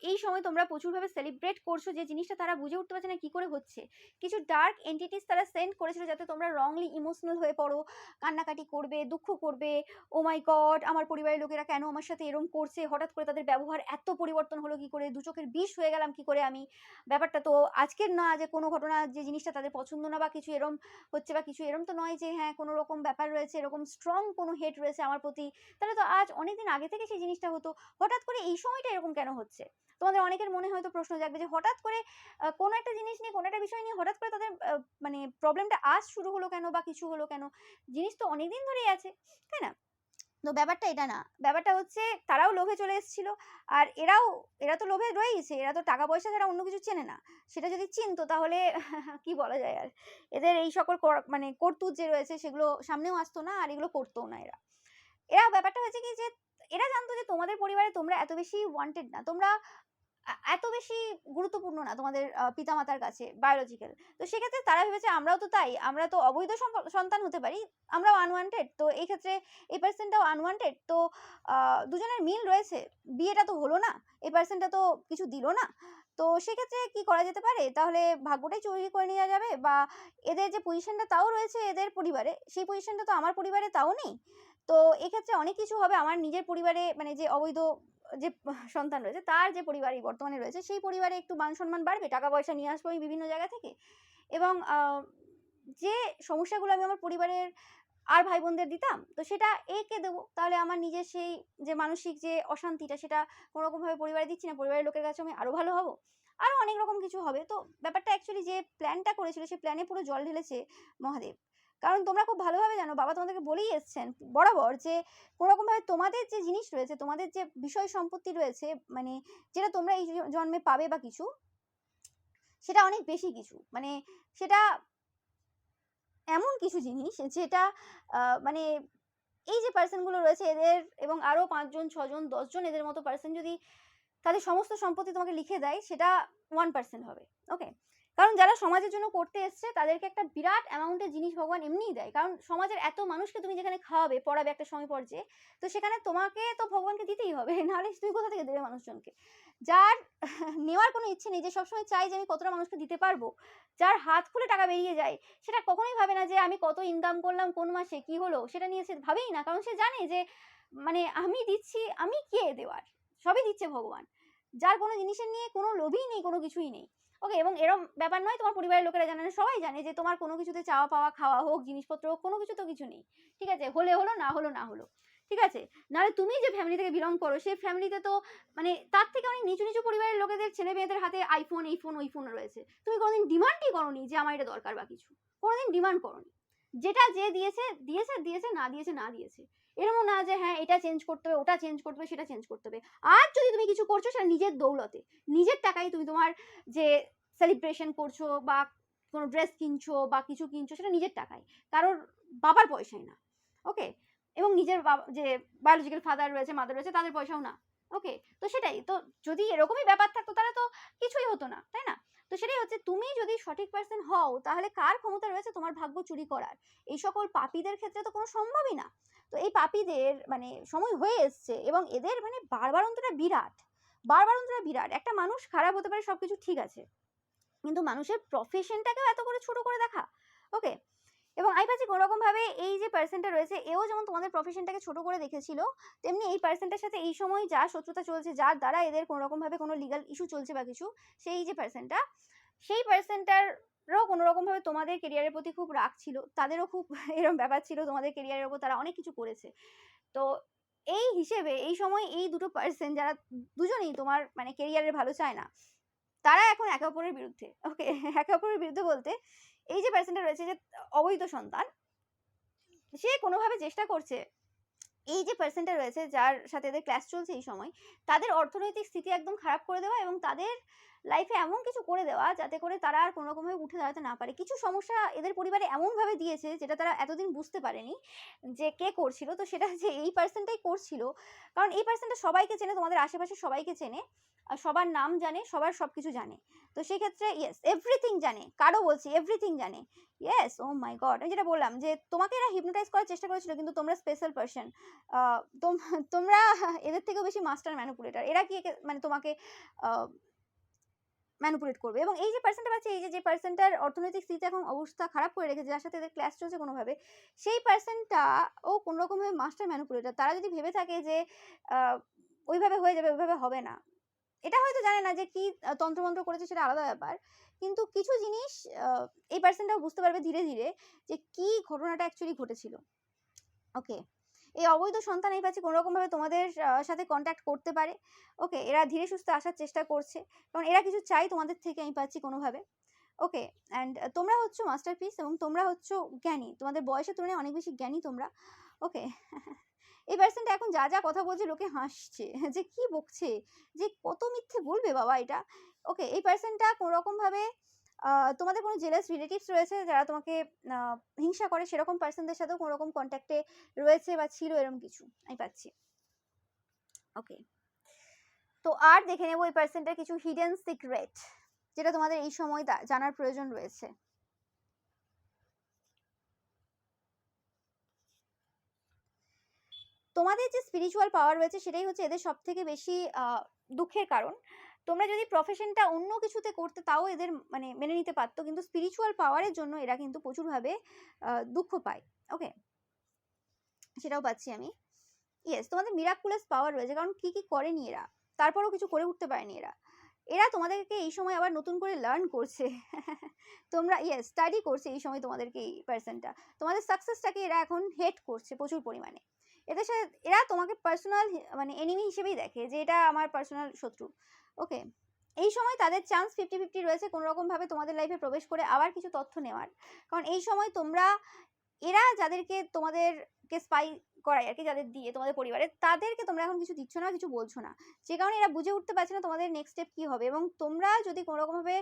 এই সময় তোমরা প্রচুরভাবে সেলিব্রেট করছো যে জিনিসটা তারা বুঝে উঠতে পারছে না কি করে হচ্ছে। কিছু ডার্ক এন্টিটিস তারা সেন্ড করেছিল যাতে তোমরা রংলি ইমোশনাল হয়ে পড়ো, কান্নাকাটি করবে, দুঃখ করবে। ও মাই গড! আমার পরিবারের লোকেরা কেন আমার সাথে এরকম করছে? হঠাৎ করে তাদের ব্যবহার এত পরিবর্তন হলো কি করে? দু চোখের বিষ হয়ে গেলাম কি করে আমি? ব্যাপারটা তো আজকের না যে কোনো ঘটনা যে জিনিসটা তাদের পছন্দ না বা কিছু এরম হচ্ছে বা কিছু এরম তো নয় যে হ্যাঁ, কোনো রকম ব্যাপার রয়েছে, এরকম স্ট্রং কোনো হেট রয়েছে আমার প্রতি। তাহলে তো আজ অনেকদিন আগে থেকে সেই জিনিসটা হতো। হঠাৎ করে এই সময়টা এরকম কেন হচ্ছে? তোমাদের অনেকের মনে হয়তো প্রশ্ন জাগবে যে হঠাৎ করে কোনো একটা জিনিস নিয়ে, কোনো একটা বিষয় নিয়ে হঠাৎ করে তাদের মানে প্রবলেমটা আজ শুরু হলো কেন বা কিছু হলো কেন? জিনিস তো অনেকদিন ধরেই আছে, তাই না? তো ব্যাপারটা এটা না। ব্যাপারটা হচ্ছে তারাও লোভে চলে এসেছিল। আর এরা তো লোভে রয়েইছে। এরা তো টাকা পয়সা ছাড়া অন্য কিছু চেনে না। সেটা যদি চিনতো তাহলে কি বলা যায় আর? এদের এই সকল মানে করতুত যে রয়েছে সেগুলো সামনেও আসতো না আর এগুলো করতোও না এরা। ব্যাপারটা হয়েছে কি যে এরা জানতো যে তোমাদের পরিবারে তোমরা এত বেশি ওয়ান্টেড না। তোমরা এত বেশি গুরুত্বপূর্ণ না তোমাদের পিতামাতার কাছে বায়োলজিক্যাল। তো সেক্ষেত্রে তারা ভেবেছে আমরাও তো তাই। আমরা তো অবৈধ সন্তান হতে পারি। আমরাও আনওয়ান্টেড। তো এই ক্ষেত্রে এই পারসনটাও আনওয়ান্টেড। তো আ দুজনের মিল রয়েছে। বিয়েটা তো হলো না। এই পারসনটা তো কিছু দিল না। তো সেক্ষেত্রে কি করা যেতে পারে? তাহলে ভাগ্যটাই চুরি করে নেওয়া যাবে বা এদের যে পজিশনটা তাও রয়েছে এদের পরিবারে, সেই পজিশনটা তো আমার পরিবারে তাও নেই। তো এক্ষেত্রে অনেক কিছু হবে আমার নিজের পরিবারে মানে যে অবৈধ যে সন্তান রয়েছে তার যে পরিবারই বর্তমানে রয়েছে সেই পরিবারে একটু মান-সম্মান বাড়বে। টাকা পয়সা নিয়ে আসবো আমি বিভিন্ন জায়গা থেকে। এবং যে সমস্যাগুলো আমি আমার পরিবারের আর ভাই-বোনদের দিতাম তো সেটা একে দেবো। তাহলে আমার নিজের সেই যে মানসিক যে অশান্তিটা সেটা কোনোরকমভাবে পরিবারে দিচ্ছি না। পরিবারের লোকের কাছে আমি আরো ভালো হবো। আরো অনেক রকম কিছু হবে। তো ব্যাপারটা অ্যাকচুয়ালি যে প্ল্যানটা করেছিল সেই প্ল্যানে পুরো জল ঢেলেছে মহাদেব। কারণ তোমরা খুব ভালোভাবে জানো বাবা তোমাদেরকে বলেই এসছেন বরাবর যে কোনোরকমভাবে তোমাদের যে জিনিস রয়েছে, তোমাদের যে বিষয় সম্পত্তি রয়েছে মানে যেটা তোমরা এই জন্মে পাবে বা কিছু, সেটা অনেক বেশি কিছু। মানে সেটা এমন কিছু জিনিস যেটা মানে এই যে পার্সন গুলো রয়েছে এদের এবং আরো ৫ জন, ৬ জন, ১০ জন এদের মতো পার্সন যদি তাদের সমস্ত সম্পত্তি তোমাকে লিখে দেয় সেটা 1% হবে। ওকে? কারণ যারা সমাজের জন্য করতে এসছে তাদেরকে একটা বিরাট অ্যামাউন্টের জিনিস ভগবান এমনিই দেয়। কারণ সমাজের এত মানুষকে তুমি যেখানে খাওয়াবে, পড়াবে একটা সময় পর্যায়ে, তো সেখানে তোমাকে তো ভগবানকে দিতেই হবে। নাহলে তুমি কোথা থেকে দেবে মানুষজনকে? যার নেওয়ার কোনো ইচ্ছে নেই, যে সবসময় চায় যে আমি কতটা মানুষকে দিতে পারবো, যার হাত খুলে টাকা বেরিয়ে যায়, সেটা কখনোই ভাবে না যে আমি কত ইনকাম করলাম কোন মাসে, কি হলো সেটা নিয়ে সে ভাবেই না। কারণ সে জানে যে মানে আমি দিচ্ছি, আমি কে দেওয়ার? সবই দিচ্ছে ভগবান। যার কোনো জিনিসের নিয়ে কোনো লোভই নেই, কোনো কিছুই নেই। ওকে? এবং এরম ব্যাপার নয় তোমার পরিবারের লোকেরা জানে না, সবাই জানে যে তোমার কোনো কিছুতে চাওয়া পাওয়া, খাওয়া হোক, জিনিসপত্র হোক, কোনো কিছু তো কিছু নেই। ঠিক আছে? হলে হলো, না হলো না হলো। ঠিক আছে? নাহলে তুমি যে ফ্যামিলি থেকে বিলং করো সেই ফ্যামিলিতে তো মানে তার থেকে অনেক নিচু, নিচু পরিবারের লোকেদের ছেলে-মেয়েদের হাতে আইফোন, এই ফোন, ওই ফোন রয়েছে। তুমি কোনোদিন ডিমান্ডই করোনি যে আমার এটা দরকার বা কিছু। কোনোদিন ডিমান্ড করোনি। যেটা যে দিয়েছে, দিয়েছে, দিয়েছে, না দিয়েছে, না দিয়েছে। এরকমও না যে হ্যাঁ, এটা চেঞ্জ করতে হবে, ওটা চেঞ্জ করতে হবে, সেটা চেঞ্জ করতে হবে। আজ যদি তুমি কিছু করছো সেটা নিজের দৌলতে। নিজের টাকায় তুমি তোমার যে সেলিব্রেশন করছো বা কোনো ড্রেস কিনছো বা কিছু কিনছো সেটা নিজের টাকায়। কারোর বাবার পয়সায় না। ওকে? এবং নিজের যে বায়োলজিক্যাল ফাদার রয়েছে, মাদার রয়েছে তাদের পয়সাও না। ওকে? তো সেটাই। তো যদি এরকমই ব্যাপার থাকতো তাহলে তো কিছুই হতো না। তাই না? তো সেটাই হচ্ছে তুমি যদি সঠিক পারসন হও তাহলে কার ক্ষমতা রয়েছে তোমার ভাগ্য চুরি করার? এই সকল পাপীদের ক্ষেত্রে তো কোনো সম্ভবই না। তো এই পাপীদের মানে সময় হয়ে এসছে এবং এদের মানে বাড়বাড়ন্তটা বিরাট। বাড়বাড়ন্তটা বিরাট। একটা মানুষ খারাপ হতে পারে সবকিছু ঠিক আছে। কিন্তু মানুষের প্রফেশনটাকেও এত করে ছোট করে দেখা। ওকে? এবং আমি ভাবছি কোনোরকমভাবে এই যে পার্সনটা রয়েছে এও যেমন তোমাদের প্রফেশনটাকে ছোট করে দেখেছিল, তেমনি এই পার্সনটার সাথে এই সময় যা শত্রুতা চলছে, যার দ্বারা এদের কোনোরকমভাবে কোনো লিগাল ইস্যু চলছে বা কিছু, সেই যে পার্সনটা, সেই পার্সনটারও কোনোরকমভাবে তোমাদের কেরিয়ারের প্রতি খুব রাগ ছিল। তাদেরও খুব এরকম ব্যাপার ছিল তোমাদের কেরিয়ারের উপর, তারা অনেক কিছু করেছে। তো এই হিসেবে এই সময় এই দুটো পার্সন যারা দুজনেই তোমার মানে কেরিয়ারের ভালো চায় না, তারা এখন একে অপরের বিরুদ্ধে। ওকে? একে অপরের বিরুদ্ধে বলতে এই যে পার্সনটা রয়েছে যে অবৈধ সন্তান, সে কোনোভাবে চেষ্টা করছে এই যে পার্সনটা রয়েছে যার সাথে এদের ক্লাস চলছে এই সময়, তাদের অর্থনৈতিক স্থিতি একদম খারাপ করে দেওয়া এবং তাদের লাইফে এমন কিছু করে দেওয়া যাতে করে তারা আর কোনো রকমভাবে উঠে দাঁড়াতে না পারে। কিছু সমস্যা এদের পরিবারে এমনভাবে দিয়েছে যেটা তারা এতদিন বুঝতে পারেনি যে কে করছিল, তো সেটা যে এই পার্সনটাই করছিল। কারণ এই পার্সনটা সবাইকে চেনে, তোমাদের আশেপাশে সবাইকে চেনে, সবার নাম জানে, সবার সব কিছু জানে। তো সেই ক্ষেত্রে ইয়েস, এভরিথিং জানে, কারো বলছি এভরিথিং জানে। ইয়েস, ও মাই গড, আমি যেটা বললাম যে তোমাকে এরা হিপনোটাইজ করার চেষ্টা করেছিল, কিন্তু তোমরা স্পেশাল পার্সন, তোমরা এদের থেকেও বেশি মাস্টার ম্যানিপুলেটর। এরা কি মানে তোমাকে ম্যানিপুলেট করবে। এবং এই যে পার্সনটা পাচ্ছে, এই যে পার্সনটার অর্থনৈতিক স্থিতি এখন অবস্থা খারাপ করে রেখেছে, যার সাথে এদের ক্লাস চলছে কোনোভাবে, সেই পার্সনটা ও কোনো রকমভাবে মাস্টার ম্যানিপুলেটর। তারা যদি ভেবে থাকে যে ওইভাবে হয়ে যাবে, ওইভাবে হবে না, এটা হয়তো জানে না যে কি তন্ত্রমন্ত্র করেছে, সেটা আলাদা ব্যাপার। কিন্তু কিছু জিনিস এই পার্সনটাও বুঝতে পারবে ধীরে ধীরে যে কি ঘটনাটা অ্যাকচুয়ালি ঘটেছিল। ওকে, এই অবৈধ সন্তান এই পাচ্ছি কোনোরকমভাবে তোমাদের সাথে কন্ট্যাক্ট করতে পারে। ওকে, এরা ধীরে সুস্থে আসার চেষ্টা করছে, কারণ এরা কিছু চাই তোমাদের থেকে, আমি পাচ্ছি কোনোভাবে। ওকে, অ্যান্ড তোমরা হচ্ছে মাস্টারপিস, এবং তোমরা হচ্ছে জ্ঞানী, তোমাদের বয়সের তুলনায় অনেক বেশি জ্ঞানী তোমরা। ওকে, এই পার্সনটা এখন যা যা কথা বলছে লোকে হাসছে যে কি বকছে, যে কত মিথ্যে বলবে বাবা এটা। ওকে, এই পার্সনটা কোনোরকমভাবে তোমাদের কোনো জেলাস রিলেটিভস রয়েছে যারা তোমাকে হিংসা করে, সেরকম পার্সনদের সাথেও কোনো রকম কন্ট্যাক্টে রয়েছে বা ছিল, এরকম কিছু আমি পাচ্ছি। ওকে, তো আর দেখে নেবো এই পার্সনটার কিছু হিডেন সিক্রেট, যেটা তোমাদের এই সময় জানার প্রয়োজন রয়েছে। তোমাদের যে স্পিরিচুয়াল পাওয়ার রয়েছে সেটাই হচ্ছে এদের সব থেকে বেশি দুঃখের কারণ। তোমরা যদি প্রফেশনটা অন্য কিছুতে করতে তাও এদের মানে মেনে নিতে পারতো, কিন্তু স্পিরিচুয়াল পাওয়ারের জন্য এরা কিন্তু প্রচুরভাবে দুঃখ পায়। ওকে, সেটাও পাচ্ছি আমি। ইয়েস, তোমাদের মিরাকুলাস পাওয়ার রয়েছে, কারণ কি কি করেনি এরা, তারপরেও কিছু করে উঠতে পারেনি এরা। এরা তোমাদেরকে এই সময় আবার নতুন করে লার্ন করছে তোমরা ইয়েস স্টাডি করছে এই সময় তোমাদেরকে, এই পার্সনটা তোমাদের সাকসেসটাকে এরা এখন হেট করছে প্রচুর পরিমাণে। এদের সাথে এরা তোমাকে পার্সোনাল মানে এনিমি হিসেবেই দেখে, যে এটা আমার পার্সোনাল শত্রু। ওকে, এই সময় তাদের চান্স 50-50 রয়েছে কোনো রকমভাবে তোমাদের লাইফে প্রবেশ করে আবার কিছু তথ্য নেওয়ার। কারণ এই সময় তোমরা, এরা যাদেরকে তোমাদেরকে স্পাই করায় আর কি, যাদের দিয়ে তোমাদের পরিবারে, তাদেরকে তোমরা এখন কিছু দিচ্ছ না, কিছু বলছো না, যে কারণে এরা বুঝে উঠতে পারছে না তোমাদের নেক্সট স্টেপ কি হবে। এবং তোমরা যদি কোনো রকমভাবে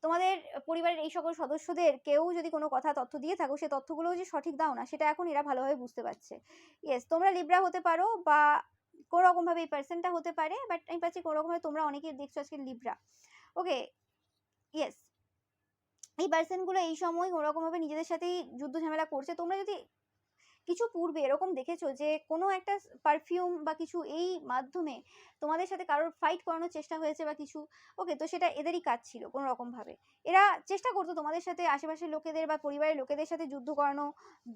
তোমাদের পরিবারের এই সকল সদস্যদের কেউ যদি কোনো কথা তথ্য দিয়ে থাকো, সেই তথ্যগুলো যে সঠিক দাও না, সেটা এখন এরা ভালোভাবে বুঝতে পারছে। ইয়েস, তোমরা লিব্রা হতে পারো বা কোনো রকমভাবে এই পার্সনটা হতে পারে, বাট আমি পাচ্ছি কোনো রকমভাবে তোমরা অনেকেই দেখছো আজকে লিব্রা। ওকে, ইয়েস, এই পার্সনগুলো এই সময় কোনোরকমভাবে নিজেদের সাথেই যুদ্ধ ঝামেলা করছে। তোমরা যদি কিছু পূর্বে এরকম দেখেছো যে কোনো একটা পারফিউম বা কিছু এই মাধ্যমে তোমাদের সাথে কারোর ফাইট করানোর চেষ্টা হয়েছে বা কিছু, ওকে, তো সেটা এদেরই কাজ ছিল কোনো রকমভাবে। এরা চেষ্টা করতো তোমাদের সাথে আশেপাশের লোকেদের বা পরিবারের লোকেদের সাথে যুদ্ধ করানো,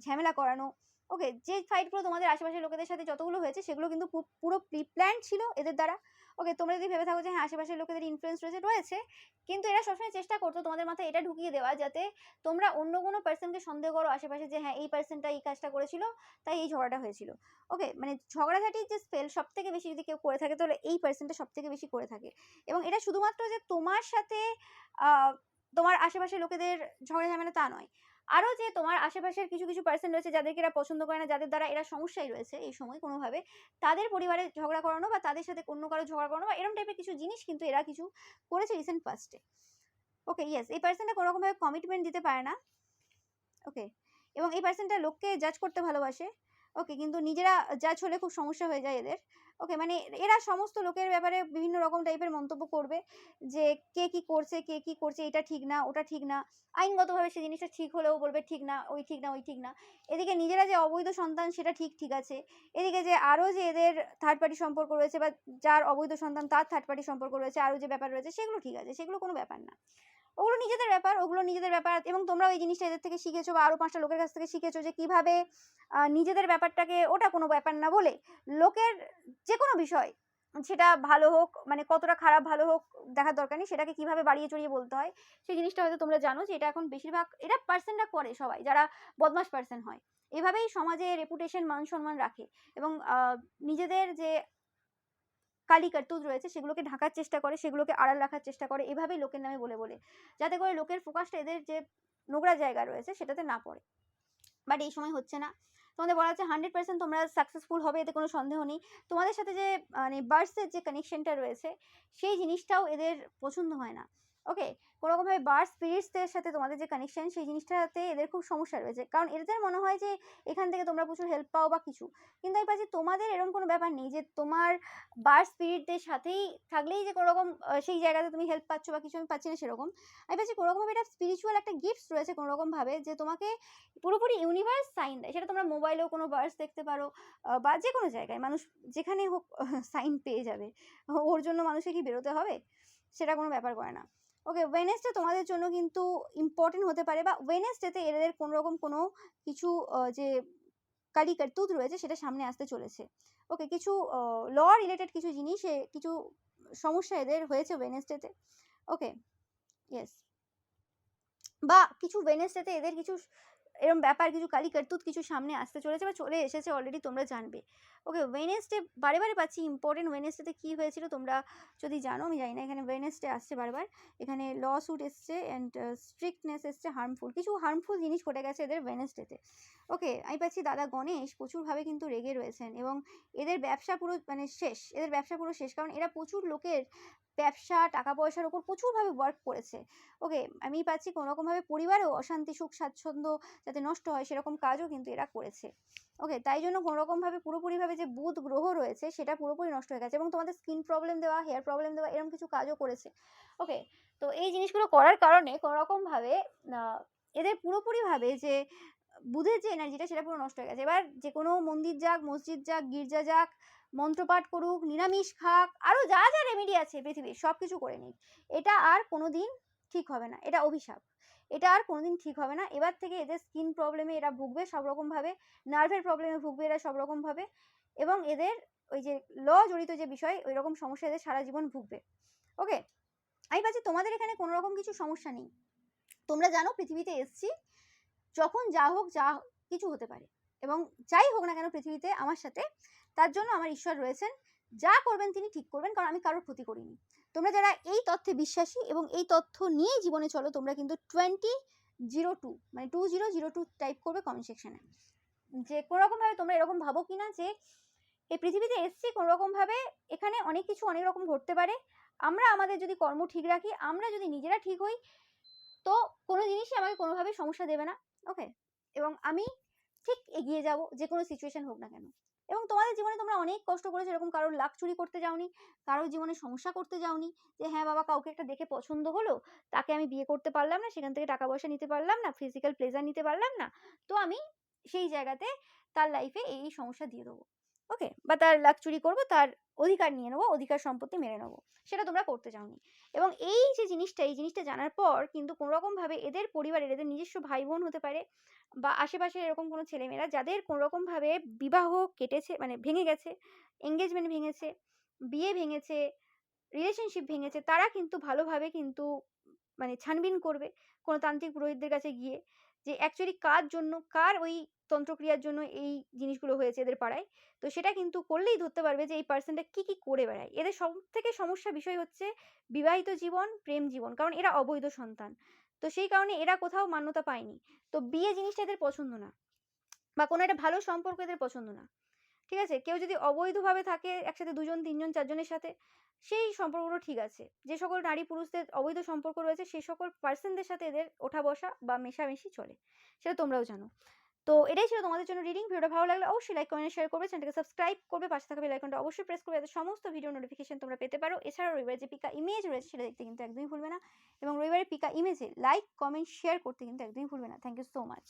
ঝামেলা করানো। ওকে, যে ফাইটগুলো তোমাদের আশেপাশের লোকেদের সাথে যতগুলো হয়েছে সেগুলো কিন্তু পুরো প্রি প্ল্যান্ড ছিল এদের দ্বারা। ওকে, তোমরা যদি ভেবে থাকো যে হ্যাঁ আশেপাশের লোকেদের ইনফ্লুয়েন্স রয়েছে, কিন্তু এরা সবসময় চেষ্টা করতো তোমাদের মাথায় এটা ঢুকিয়ে দেওয়া যাতে তোমরা অন্য কোনো পার্সনকে সন্দেহ করো আশেপাশে, যে হ্যাঁ এই পার্সনটা এই কাজটা করেছিল তাই এই ঝগড়াটা হয়েছিল। ওকে, মানে ঝগড়াঝাটির যে স্পেল সব থেকে বেশি যদি কেউ করে থাকে তাহলে এই পার্সনটা সব থেকে বেশি করে থাকে। এবং এটা শুধুমাত্র যে তোমার সাথে তোমার আশেপাশের লোকেদের ঝগড়া ঝামেলা তা নয়, আরও যে তোমার আশেপাশের কিছু কিছু পার্সন রয়েছে যাদেরকে এরা পছন্দ করে না, যাদের দ্বারা এরা সমস্যায় রয়েছে এই সময় কোনোভাবে, তাদের পরিবারে ঝগড়া করানো বা তাদের সাথে অন্য কারো ঝগড়া করানো বা এরকম টাইপের কিছু জিনিস কিন্তু এরা কিছু করেছে রিসেন্ট পাস্টে। ওকে, ইয়েস, এই পার্সনটা কোনোরকমভাবে কমিটমেন্ট দিতে পারে না। ওকে, এবং এই পার্সনটা লোককে জাজ করতে ভালোবাসে। ওকে, কিন্তু নিজেরা জাজ হলে খুব সমস্যা হয়ে যায় এদের। ওকে, মানে এরা সমস্ত লোকের ব্যাপারে বিভিন্ন রকম টাইপের মন্তব্য করবে, যে কে কি করছে, এটা ঠিক না, ওটা ঠিক না। আইনগতভাবে সেই জিনিসটা ঠিক হলেও বলবে ঠিক না, ওই ঠিক না, ওই ঠিক না। এদিকে নিজেরা যে অবৈধ সন্তান সেটা ঠিক আছে, এদিকে যে আরও যে এদের থার্ড পার্টি সম্পর্ক রয়েছে বা যার অবৈধ সন্তান তার থার্ড পার্টি সম্পর্ক রয়েছে, আরও যে ব্যাপার রয়েছে সেগুলো ঠিক আছে, সেগুলো কোনো ব্যাপার না, ওগুলো নিজেদের ব্যাপার। এবং তোমরা ওই জিনিসটা এদের থেকে শিখেছো বা আরও 5টা লোকের কাছ থেকে শিখেছো যে কিভাবে নিজেদের ব্যাপারটাকে ওটা কোনো ব্যাপার না বলে লোকের যে কোনো বিষয়, সেটা ভালো হোক মানে কতটা খারাপ ভালো হোক দেখার দরকার নেই, সেটাকে কিভাবে বাড়িয়ে চড়িয়ে বলতে হয় সেই জিনিসটা হয়তো তোমরা জানো, যে এটা এখন বেশিরভাগ এটা পার্সনরা করে, সবাই যারা বদমাশ পার্সন হয় এভাবেই সমাজে রেপুটেশন মান সম্মান রাখে, এবং নিজেদের যে কালি কার্তুজ রয়েছে সেগুলোকে ঢাকার চেষ্টা করে, সেগুলোকে আড়াল রাখার চেষ্টা করে, এভাবেই লোকের নামে বলে যাতে করে লোকের ফোকাসটা এদের যে নোংরা জায়গা রয়েছে সেটাতে না পড়ে। বাট এই সময় হচ্ছে না, তোমাদের বলা হচ্ছে 100% তোমরা সাকসেসফুল হবে, এতে কোনো সন্দেহ নেই। তোমাদের সাথে যে মানে বার্ডসের যে কানেকশনটা রয়েছে সেই জিনিসটাও এদের পছন্দ হয় না। ওকে, কোনোরকমভাবে বার্ড স্পিরিটসদের সাথে তোমাদের যে কানেকশন সেই জিনিসটাতে এদের খুব সমস্যা রয়েছে, কারণ এদের মনে হয় যে এখান থেকে তোমরা প্রচুর হেল্প পাও বা কিছু। কিন্তু আমি পাচ্ছি তোমাদের এরকম কোনো ব্যাপার নেই যে তোমার বার্ড স্পিরিটদের সাথেই থাকলেই যে কোনোরকম সেই জায়গাতে তুমি হেল্প পাচ্ছ বা কিছু, আমি পাচ্ছি না সেরকম। আমি পাচ্ছি কোনোরকমভাবে এটা স্পিরিচুয়াল একটা গিফটস রয়েছে কোনোরকমভাবে, যে তোমাকে পুরোপুরি ইউনিভার্স সাইন দেয়। সেটা তোমরা মোবাইলেও কোনো বার্ডস দেখতে পারো বা যে কোনো জায়গায় মানুষ যেখানে হোক সাইন পেয়ে যাবে। ওর জন্য মানুষকে কি বেরোতে হবে? সেটা কোনো ব্যাপার করে না। ওকে, ওয়েডনেসডে তোমাদের জন্য কিন্তু ইম্পর্টেন্ট হতে পারে, বা ওয়েডনেসডেতে এদের কোনোরকম কোনো কিছু যে কালি কার্তুত রয়েছে সেটা সামনে আসতে চলেছে। ওকে, কিছু ল রিলেটেড কিছু জিনিসে কিছু সমস্যা এদের হয়েছে ওয়েডনেসডেতে। ওকে, ইয়েস, বা কিছু ওয়েডনেসডেতে এদের কিছু এরকম ব্যাপার, কিছু কালি কার্তুত কিছু সামনে আসতে চলেছে বা চলে এসেছে অলরেডি, তোমরা জানবে। ওকে, ওয়েডনেসডে বারে বারে পাচ্ছি ইম্পর্টেন্ট। ওয়েডনেসডেতে কী হয়েছিল তোমরা যদি জানো, আমি জানি না। এখানে ওয়েডনেসডে আসছে বারবার, এখানে ল স্যুট এসছে অ্যান্ড স্ট্রিক্টনেস এসছে, হার্মফুল কিছু হার্মফুল জিনিস ঘটে গেছে এদের ওয়েডনেসডেতে। ওকে, আমি পাচ্ছি দাদা গণেশ প্রচুরভাবে কিন্তু রেগে রয়েছেন, এবং এদের ব্যবসা পুরো মানে শেষ, এদের ব্যবসা পুরো শেষ, কারণ এরা প্রচুর লোকের ব্যবসা টাকা পয়সার ওপর প্রচুরভাবে ওয়ার্ক করেছে। ওকে, আমি পাচ্ছি কোনোরকমভাবে পরিবারেও অশান্তি সুখ স্বাচ্ছন্দ্য যাতে নষ্ট হয় সেরকম কাজও কিন্তু এরা করেছে। ওকে, তাই জন্য কোনোরকমভাবে পুরোপুরিভাবে যে বুধ গ্রহ রয়েছে সেটা পুরোপুরি নষ্ট হয়ে গেছে, এবং তোমাদের স্কিন প্রবলেম দেওয়া, হেয়ার প্রবলেম দেওয়া, এরকম কিছু কাজও করেছে। ওকে, তো এই জিনিসগুলো করার কারণে কোনোরকমভাবে এদের পুরোপুরিভাবে যে বুধের যে এনার্জিটা সেটা পুরো নষ্ট হয়ে গেছে। এবার যে কোনো মন্দির যাক, মসজিদ যাক, গির্জা যাক, মন্ত্রপাঠ করুক, নিরামিষ খাক, আরও যা যা রেমেডি আছে পৃথিবীর সব কিছু করে নিক, এটা আর কোনো দিন ঠিক হবে না। এটা অভিশাপ, এটা আর কোনোদিন ঠিক হবে না। এবার থেকে এদের স্কিন প্রবলেমে এরা ভুগবে সব রকমভাবে, নার্ভের প্রবলেমে ভুগবে এরা সব রকমভাবে, এবং এদের ওই যে ল জড়িত যে বিষয় ওই রকম সমস্যা এদের সারা জীবন ভুগবে। ওকে, আমি পাচ্ছি তোমাদের এখানে কোনো রকম কিছু সমস্যা নেই। তোমরা জানো পৃথিবীতে এসছি, যখন যা হোক যা কিছু হতে পারে, এবং যাই হোক না কেন পৃথিবীতে আমার সাথে, তার জন্য আমার ঈশ্বর রয়েছেন, যা করবেন তিনি ঠিক করবেন, কারণ আমি কারোর ক্ষতি করিনি। তোমরা যারা এই তথ্যে বিশ্বাসী এবং এই তথ্য নিয়েই জীবনে চলো, তোমরা কিন্তু 2002 মানে 2002 টাইপ করবে কমেন্ট সেকশনে, যে কোনোরকমভাবে তোমরা এরকম ভাবো কিনা যে এই পৃথিবীতে এসছি কোনোরকমভাবে, এখানে অনেক কিছু অনেক রকম ঘটতে পারে, আমরা আমাদের যদি কর্ম ঠিক রাখি, আমরা যদি নিজেরা ঠিক হই, তো কোনো জিনিসই আমাকে কোনোভাবে সমস্যা দেবে না। ওকে, এবং আমি ঠিক এগিয়ে যাব যে কোনো সিচুয়েশন হোক না কেন। এবং তোমাদের জীবনে তোমরা অনেক কষ্ট করেছো, এরকম কারোর লাক চুরি করতে যাওনি, কারোর জীবনে সমস্যা করতে যাওনি, যে হ্যাঁ বাবা কাউকে একটা দেখে পছন্দ হলো, তাকে আমি বিয়ে করতে পারলাম না, সেখান থেকে টাকা পয়সা নিতে পারলাম না, ফিজিক্যাল প্লেজার নিতে পারলাম না, তো আমি সেই জায়গাতে তার লাইফে এই সমস্যা দিয়ে দেবো। ওকে, বা তার লাক চুরি করবো, তার অধিকার নিয়ে নেবো, অধিকার সম্পত্তি মেরে নেবো, সেটা তোমরা করতে চাওনি। এবং এই যে জিনিসটা, এই জিনিসটা জানার পর কিন্তু কোনোরকমভাবে এদের পরিবারের, এদের নিজস্ব ভাই বোন হতে পারে বা আশেপাশে এরকম কোনো ছেলেমেয়েরা যাদের কোনোরকমভাবে বিবাহ কেটেছে, মানে ভেঙে গেছে, এঙ্গেজমেন্ট ভেঙেছে, বিয়ে ভেঙেছে, রিলেশনশিপ ভেঙেছে, তারা কিন্তু ভালোভাবে কিন্তু মানে ছানবিন করবে কোনো তান্ত্রিক পুরোহিতদের কাছে গিয়ে, যে অ্যাকচুয়ালি কার জন্য, কার ওই তন্ত্রক্রিয়ার জন্য এই জিনিসগুলো হয়েছে এদের পাড়ায়। তো সেটা কিন্তু করলেই ধরতে পারবে যে এই পার্সনটা কী কী করে বেড়ায়। এদের সব থেকে সমস্যা বিষয় হচ্ছে বিবাহিত জীবন, প্রেম জীবন, কারণ এরা অবৈধ সন্তান, তো সেই কারণে এরা কোথাও মান্যতা পায়নি। তো বিয়ে জিনিসটা এদের পছন্দ না, বা কোনো একটা ভালো সম্পর্ক এদের পছন্দ না। ঠিক আছে, কেউ যদি অবৈধভাবে থাকে একসাথে 2 জন 3 জন 4 জনের সাথে, সেই সম্পর্কগুলো ঠিক আছে। যে সকল নারী পুরুষদের অবৈধ সম্পর্ক রয়েছে সেই সকল পার্সনদের সাথে এদের ওঠা বসা বা মেশামেশি চলে, সেটা তোমরাও জানো। তো এটাই ছিল তোমাদের জন্য রিডিং। ভিডিওটা ভালো লাগলে অবশ্যই লাইক কমেন্ট শেয়ার করবে, চ্যানেলটাকে সাবস্ক্রাইব করবে, পাশে থাকা বেল আইকনটা অবশ্যই প্রেস করবে যাতে সমস্ত ভিডিও নোটিফিকেশন তোমরা পেতে পারো। এছাড়াও রবিবারের যে পিকা ইমেজ রয়েছে সেটা দেখতে কিন্তু একদমই ভুলবে না, এবং রবিবারের পিকা ইমেজে লাইক কমেন্ট শেয়ার করতে কিন্তু একদমই ভুলবে না। Thank you so much.